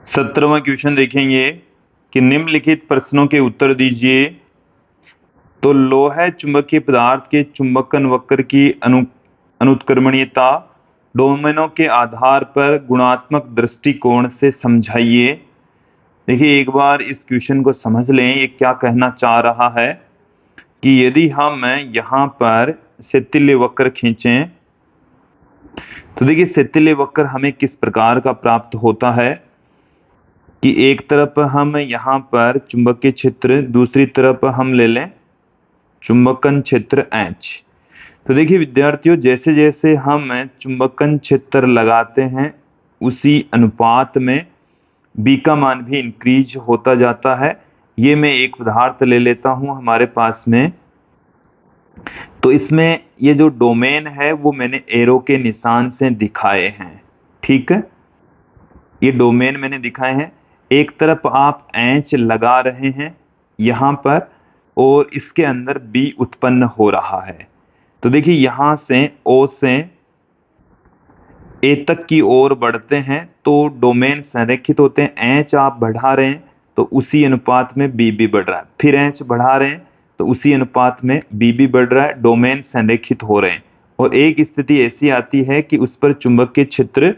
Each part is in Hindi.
17वां क्वेश्चन देखेंगे कि निम्नलिखित प्रश्नों के उत्तर दीजिए। तो लोह चुंबकीय पदार्थ के चुंबकन वक्र की अनुत्क्रमणीयता डोमेनों के आधार पर गुणात्मक दृष्टिकोण से समझाइए। देखिए, एक बार इस क्वेश्चन को समझ लें, ये क्या कहना चाह रहा है कि यदि हम यहाँ पर सेतिल्य वक्र खींचें तो देखिए सेतिल्य वक्र हमें किस प्रकार का प्राप्त होता है कि एक तरफ हम यहाँ पर चुंबकीय क्षेत्र, दूसरी तरफ हम ले लें चुंबकन क्षेत्र H। तो देखिए विद्यार्थियों, जैसे जैसे हम चुंबकन क्षेत्र लगाते हैं उसी अनुपात में B का मान भी इंक्रीज होता जाता है। ये मैं एक पदार्थ ले लेता हूं हमारे पास में, तो इसमें ये जो डोमेन है वो मैंने एरो के निशान से दिखाए हैं। ठीक है, ये डोमेन मैंने दिखाए हैं। एक तरफ आप H लगा रहे हैं यहाँ पर और इसके अंदर B उत्पन्न हो रहा है। तो देखिए यहां से O से A तक की ओर बढ़ते हैं तो डोमेन संरेखित होते हैं। H आप बढ़ा रहे हैं तो उसी अनुपात में B भी बढ़ रहा है, फिर H बढ़ा रहे हैं तो उसी अनुपात में B भी बढ़ रहा है, डोमेन संरेखित हो रहे हैं। और एक स्थिति ऐसी आती है कि उस पर चुंबकीय क्षेत्र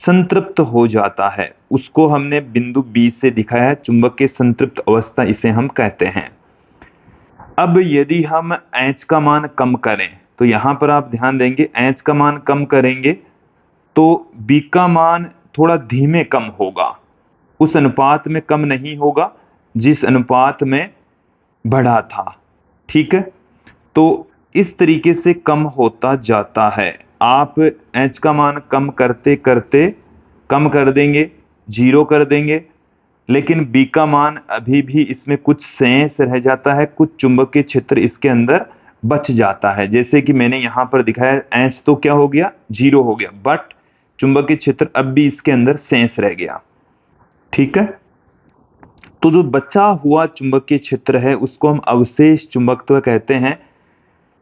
संतृप्त हो जाता है, उसको हमने बिंदु B से दिखाया है, चुंबकीय संतृप्त अवस्था इसे हम कहते हैं। अब यदि हम H का मान कम करें तो यहां पर आप ध्यान देंगे, H का मान कम करेंगे तो B का मान थोड़ा धीमे कम होगा, उस अनुपात में कम नहीं होगा जिस अनुपात में बढ़ा था। ठीक है, तो इस तरीके से कम होता जाता है। आप H का मान कम करते करते कम कर देंगे, 0 कर देंगे, लेकिन B का मान अभी भी इसमें कुछ शेष रह जाता है, कुछ चुंबकीय क्षेत्र इसके अंदर बच जाता है। जैसे कि मैंने यहां पर दिखाया, H तो क्या हो गया, 0 हो गया, बट चुंबकीय क्षेत्र अब भी इसके अंदर शेष रह गया। ठीक है, तो जो बचा हुआ चुंबकीय क्षेत्र है उसको हम अवशेष चुंबकत्व कहते हैं,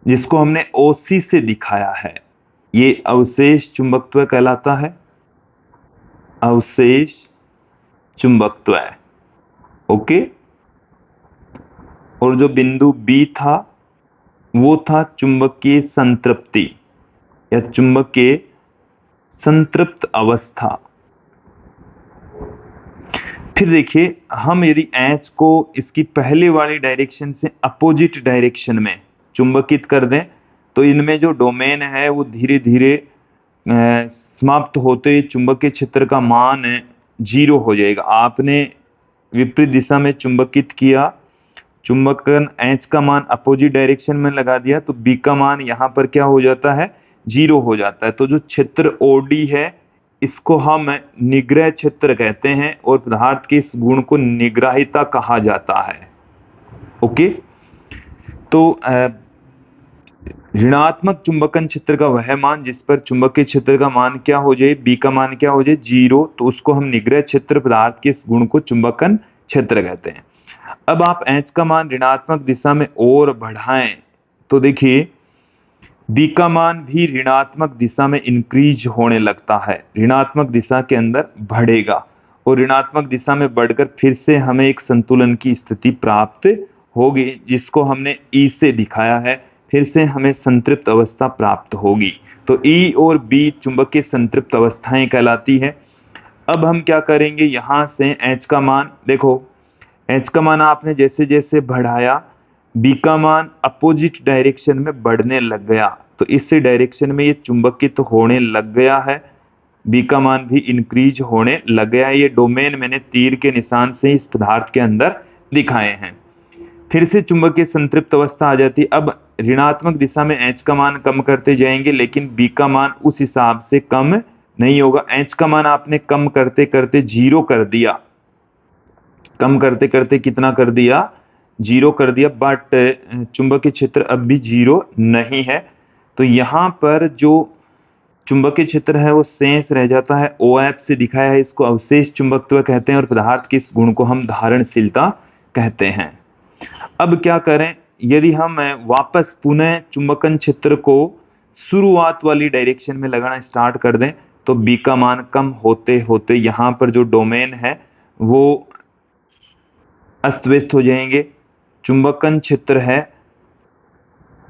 जिसको हमने OC से दिखाया है। ये अवशेष चुंबकत्व कहलाता है, अवशेष चुंबकत्व। ओके, और जो बिंदु B था वो था चुंबकीय संतृप्ति या चुंबकीय संतृप्त अवस्था। फिर देखिए, हम यदि H को इसकी पहले वाली डायरेक्शन से अपोजिट डायरेक्शन में चुंबकित कर दें तो इनमें जो डोमेन है वो धीरे धीरे समाप्त होते चुंबकीय क्षेत्र का मान 0 हो जाएगा। आपने विपरीत दिशा में चुंबकित किया, चुंबकन H का मान अपोजिट डायरेक्शन में लगा दिया तो B का मान यहाँ पर क्या हो जाता है, 0 हो जाता है। तो जो क्षेत्र OD है इसको हम निग्रह क्षेत्र कहते हैं और पदार्थ के इस गुण को निग्राहिता कहा जाता है। ओके, तो ऋणात्मक चुंबकन क्षेत्र का वह मान जिस पर चुंबकीय क्षेत्र का मान क्या हो जाए, B का मान क्या हो जाए, 0, तो उसको हम निग्रह क्षेत्र, पदार्थ के इस गुण को चुंबकन क्षेत्र कहते हैं। अब आप H का मान ऋणात्मक दिशा में और बढ़ाएं तो देखिए B का मान भी ऋणात्मक दिशा में इंक्रीज होने लगता है, ऋणात्मक दिशा के अंदर बढ़ेगा और ऋणात्मक दिशा में बढ़कर फिर से हमें एक संतुलन की स्थिति प्राप्त होगी, जिसको हमने E से दिखाया है। फिर से हमें संतृप्त अवस्था प्राप्त होगी। तो E और B चुंबकीय संतृप्त अवस्थाएं कहलाती है। अब हम क्या करेंगे, यहां से H का मान देखो, H का मान आपने जैसे जैसे बढ़ाया B का मान अपोजिट डायरेक्शन में बढ़ने लग गया, तो इस डायरेक्शन में ये चुंबकित होने लग गया है, B का मान भी इंक्रीज होने लग गया है। ये डोमेन मैंने तीर के निशान से इस पदार्थ के अंदर दिखाए हैं। फिर से चुंबकीय संतृप्त अवस्था आ जाती है। अब ऋणात्मक दिशा में H का मान कम करते जाएंगे लेकिन B का मान उस हिसाब से कम नहीं होगा। H का मान आपने कम करते करते 0 कर दिया, कम करते करते कितना कर दिया, 0 कर दिया, बट चुंबकीय क्षेत्र अब भी 0 नहीं है। तो यहाँ पर जो चुंबकीय क्षेत्र है वो शेष रह जाता है, OF से दिखाया है, इसको अवशेष चुंबकत्व कहते हैं और पदार्थ के इस गुण को हम धारणशीलता कहते हैं। अब क्या करें, यदि हम वापस पुनः चुंबकन क्षेत्र को शुरुआत वाली डायरेक्शन में लगाना स्टार्ट कर दें तो b का मान कम होते होते यहाँ पर जो डोमेन है वो अस्त व्यस्त हो जाएंगे। चुंबकन क्षेत्र है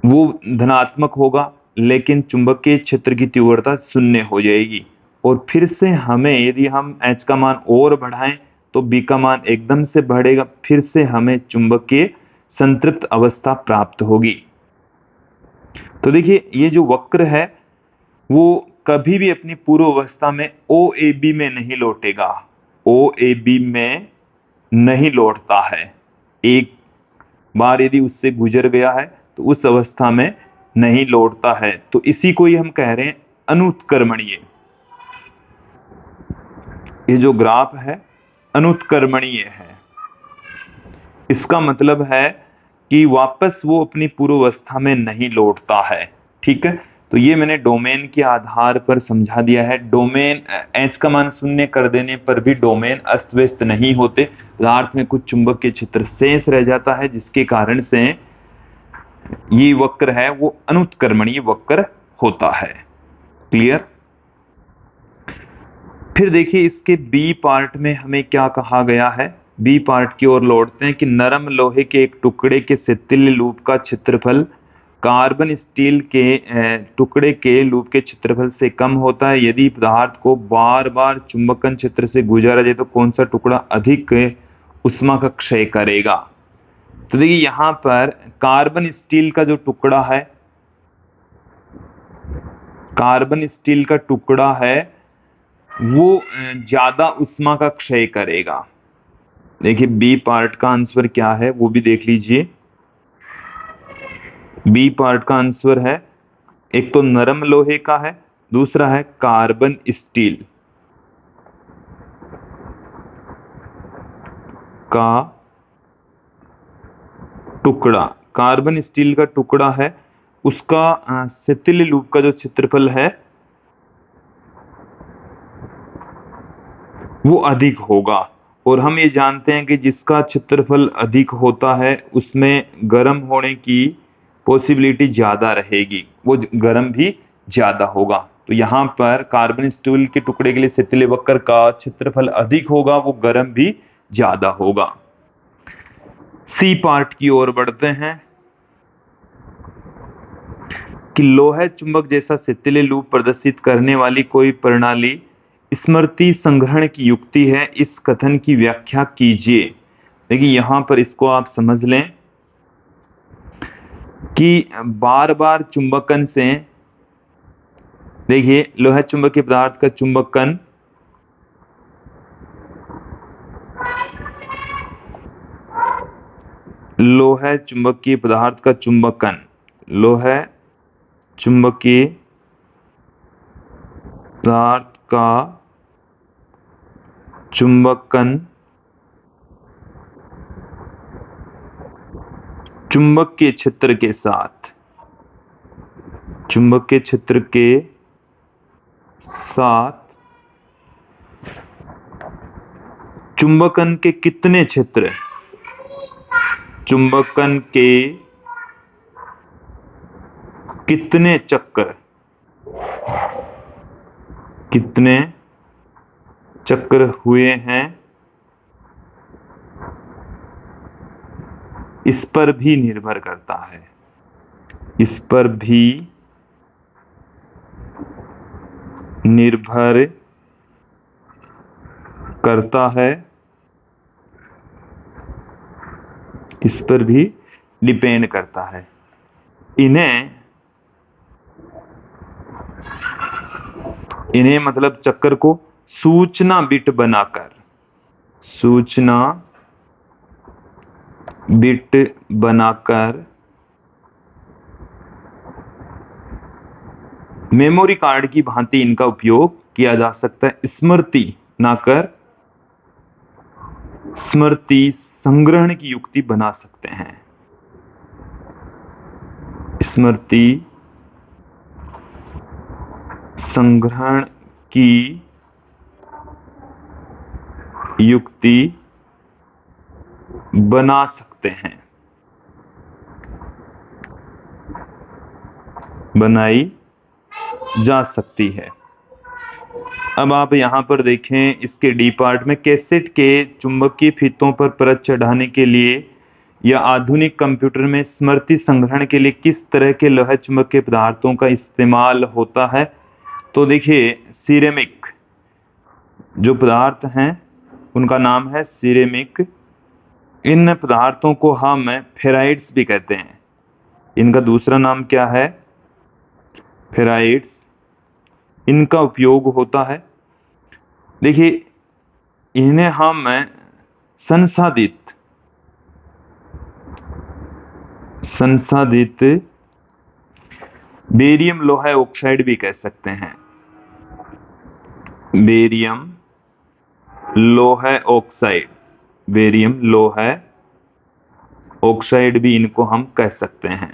वो धनात्मक होगा, लेकिन चुंबकीय क्षेत्र की तीव्रता शून्य हो जाएगी। और फिर से हमें यदि हम H का मान और बढ़ाएं तो B का मान एकदम से बढ़ेगा, फिर से हमें चुंबकीय संतृप्त अवस्था प्राप्त होगी। तो देखिए ये जो वक्र है वो कभी भी अपनी पूर्व अवस्था में OAB में नहीं लौटेगा, OAB में नहीं लौटता है। एक बार यदि उससे गुजर गया है तो उस अवस्था में नहीं लौटता है। तो इसी को ही हम कह रहे हैं अनुत्क्रमणीय। ये जो ग्राफ है अनुत्क्रमणीय है। इसका मतलब है कि वापस वो अपनी पूर्व अवस्था में नहीं लौटता है। ठीक है, तो ये मैंने डोमेन के आधार पर समझा दिया है। डोमेन H का मान शून्य कर देने पर भी डोमेन अस्त व्यस्त नहीं होते, पदार्थ में कुछ चुंबकीय क्षेत्र शेष रह जाता है, जिसके कारण से ये वक्र है वो अनुत्क्रमणीय वक्र होता है। क्लियर। फिर देखिए इसके बी पार्ट में हमें क्या कहा गया है। बी पार्ट की ओर लौटते हैं कि नरम लोहे के एक टुकड़े के शिथिल लूप का क्षेत्रफल कार्बन स्टील के टुकड़े के लूप के क्षेत्रफल से कम होता है। यदि पदार्थ को बार बार चुंबकन क्षेत्र से गुजारा जाए तो कौन सा टुकड़ा अधिक उष्मा का क्षय करेगा। तो देखिए यहां पर कार्बन स्टील का जो टुकड़ा है, कार्बन स्टील का टुकड़ा है वो ज्यादा उष्मा का क्षय करेगा। देखिए बी पार्ट का आंसर क्या है वो भी देख लीजिए। बी पार्ट का आंसर है, एक तो नरम लोहे का है, दूसरा है कार्बन स्टील का टुकड़ा। कार्बन स्टील का टुकड़ा है उसका शिथिल लूप का जो क्षेत्रफल है वो अधिक होगा। और हम ये जानते हैं कि जिसका क्षेत्रफल अधिक होता है उसमें गर्म होने की पॉसिबिलिटी ज्यादा रहेगी, वो गर्म भी ज्यादा होगा। तो यहाँ पर कार्बन स्टील के टुकड़े के लिए शिथिल वक्र का क्षेत्रफल अधिक होगा, वो गर्म भी ज्यादा होगा। सी पार्ट की ओर बढ़ते हैं कि लोहे चुंबक जैसा शिथिल लूप प्रदर्शित करने वाली कोई प्रणाली स्मृति संग्रहण की युक्ति है, इस कथन की व्याख्या कीजिए। देखिए यहां पर इसको आप समझ लें कि बार बार चुंबकन से, देखिए लोहा चुंबकीय पदार्थ का चुंबकन लोहा चुंबकीय पदार्थ का चुंबकन, लोहा चुंबकीय पदार्थ का चुंबकन चुंबकीय क्षेत्र के साथ, चुंबकीय क्षेत्र के साथ चुंबकन के कितने क्षेत्र, चुंबकन के कितने चक्कर, कितने चक्र हुए हैं इस पर भी निर्भर करता है, इस पर भी निर्भर करता है, इस पर भी डिपेंड करता है। इन्हें मतलब चक्कर को सूचना बिट बनाकर, सूचना बिट बनाकर मेमोरी कार्ड की भांति इनका उपयोग किया जा सकता है। स्मृति ना कर स्मृति संग्रहण की युक्ति बना सकते हैं, स्मृति संग्रहण की युक्ति बना सकते हैं, बनाई जा सकती है। अब आप यहाँ पर देखें इसके डी पार्ट में, कैसेट के चुंबकीय फीतों पर परत चढ़ाने के लिए या आधुनिक कंप्यूटर में स्मृति संग्रहण के लिए किस तरह के लोह चुंबकीय पदार्थों का इस्तेमाल होता है। तो देखिए सिरेमिक जो पदार्थ हैं उनका नाम है सिरेमिक। इन पदार्थों को हम फेराइड्स भी कहते हैं। इनका दूसरा नाम क्या है? फेराइड्स। इनका उपयोग होता है, देखिए इन्हें हम संसाधित बेरियम लोहा ऑक्साइड भी कह सकते हैं। बेरियम लोहा ऑक्साइड, बेरियम लोहा ऑक्साइड भी इनको हम कह सकते हैं।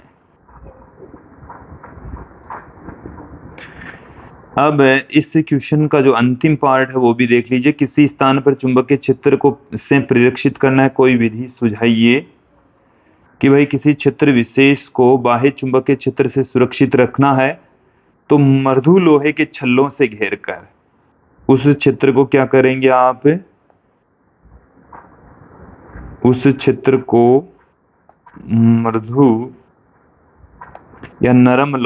अब इस क्वेश्चन का जो अंतिम पार्ट है वो भी देख लीजिए। किसी स्थान पर चुंबकीय क्षेत्र को से परिरक्षित करना है, कोई विधि सुझाइए। कि भाई किसी क्षेत्र विशेष को बाह्य चुंबकीय क्षेत्र से सुरक्षित रखना है तो मृदु लोहे के छल्लों से घेरकर उस क्षेत्र को क्या करेंगे आप? उस क्षेत्र को मृदु या नरम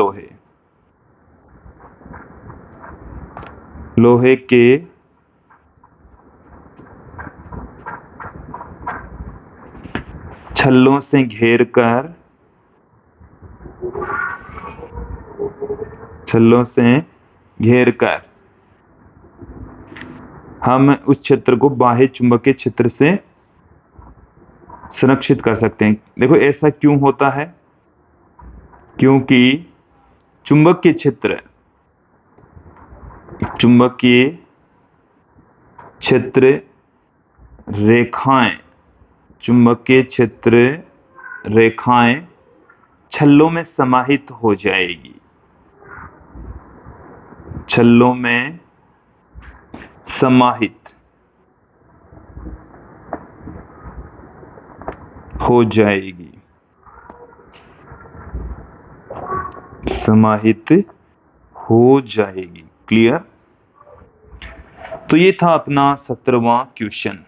लोहे के छल्लों से घेरकर हम उस क्षेत्र को बाह्य चुंबकीय क्षेत्र से संरक्षित कर सकते हैं। देखो ऐसा क्यों होता है? क्योंकि चुंबकीय क्षेत्र रेखाएं छल्लों में समाहित हो जाएगी, छल्लों में समाहित हो जाएगी, समाहित हो जाएगी। क्लियर? तो ये था अपना 17वां क्वेश्चन।